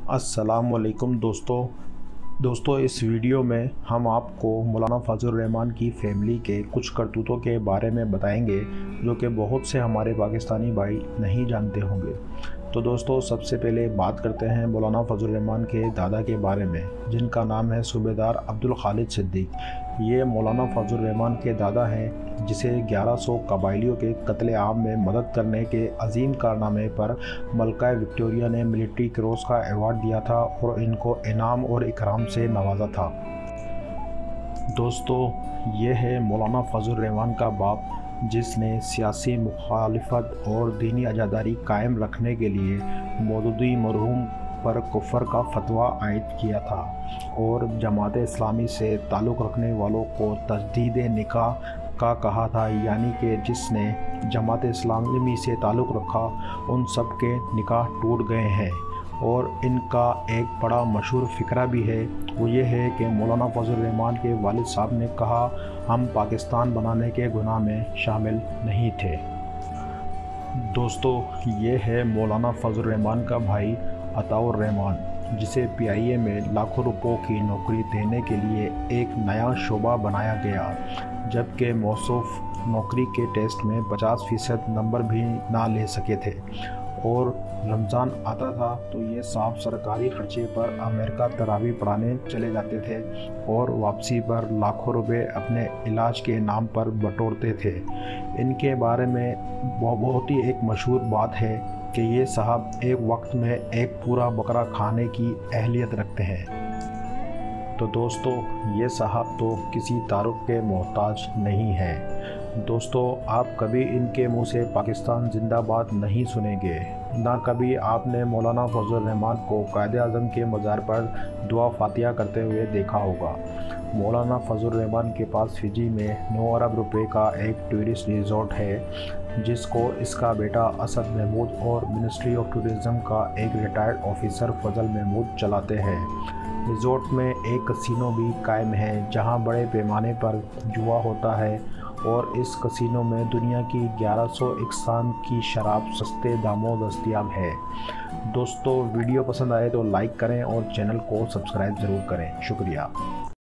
अस्सलामुअलैकुम दोस्तों इस वीडियो में हम आपको मौलाना फजल रहमान की फ़ैमिली के कुछ करतूतों के बारे में बताएंगे जो कि बहुत से हमारे पाकिस्तानी भाई नहीं जानते होंगे। तो दोस्तों सबसे पहले बात करते हैं मौलाना फजल रहमान के दादा के बारे में, जिनका नाम है सूबेदार अब्दुल खालिद सिद्दीक। ये मौलाना फजल रहमान के दादा हैं, जिसे 1100 कबायलियों के कत्ले आम में मदद करने के अजीम कारनामे पर मलका विक्टोरिया ने मिलिट्री क्रॉस का अवार्ड दिया था और इनको इनाम और इकराम से नवाजा था। दोस्तों ये है मौलाना फजल रहमान का बाप, जिसने सियासी मुखालिफत और दीनी आज़ादारी कायम रखने के लिए मौदूदी मरहूम पर कुफर का फतवा आयद किया था और जमात इस्लामी से ताल्लुक़ रखने वालों को तजदीद निकाह का कहा था, यानी कि जिसने जमात इस्लामी से ताल्लुक़ रखा उन सब के निकाह टूट गए हैं। और इनका एक बड़ा मशहूर फ़िक्रा भी है, वो ये है कि मौलाना फजल रहमान के वालिद साहब ने कहा हम पाकिस्तान बनाने के गुनाह में शामिल नहीं थे। दोस्तों ये है मौलाना फजल रहमान का भाई अताउर रहमान, जिसे PIA में लाखों रुपयों की नौकरी देने के लिए एक नया शोबा बनाया गया, जबकि मौसूफ नौकरी के टेस्ट में 50% नंबर भी ना ले सके थे। और रमज़ान आता था तो ये साहब सरकारी खर्चे पर अमेरिका तरावी पढ़ाने चले जाते थे और वापसी पर लाखों रुपए अपने इलाज के नाम पर बटोरते थे। इनके बारे में बहुत ही एक मशहूर बात है कि ये साहब एक वक्त में एक पूरा बकरा खाने की अहलियत रखते हैं। तो दोस्तों ये साहब तो किसी तारुफ के मोहताज नहीं हैं। दोस्तों आप कभी इनके मुंह से पाकिस्तान जिंदाबाद नहीं सुनेंगे, ना कभी आपने मौलाना फजल रहमान को कायद-ए-आज़म के मज़ार पर दुआ फातिहा करते हुए देखा होगा। मौलाना फजल रहमान के पास फिजी में 9 अरब रुपए का एक टूरिस्ट रिजॉर्ट है, जिसको इसका बेटा असद महमूद और मिनिस्ट्री ऑफ टूरिज़म का एक रिटायर्ड ऑफिसर फजल महमूद चलाते हैं। रिजॉर्ट में एक कसिनो भी कायम है, जहां बड़े पैमाने पर जुआ होता है और इस कसिनो में दुनिया की 1100 इकसाम की शराब सस्ते दामों दस्तयाब है। दोस्तों वीडियो पसंद आए तो लाइक करें और चैनल को सब्सक्राइब ज़रूर करें। शुक्रिया।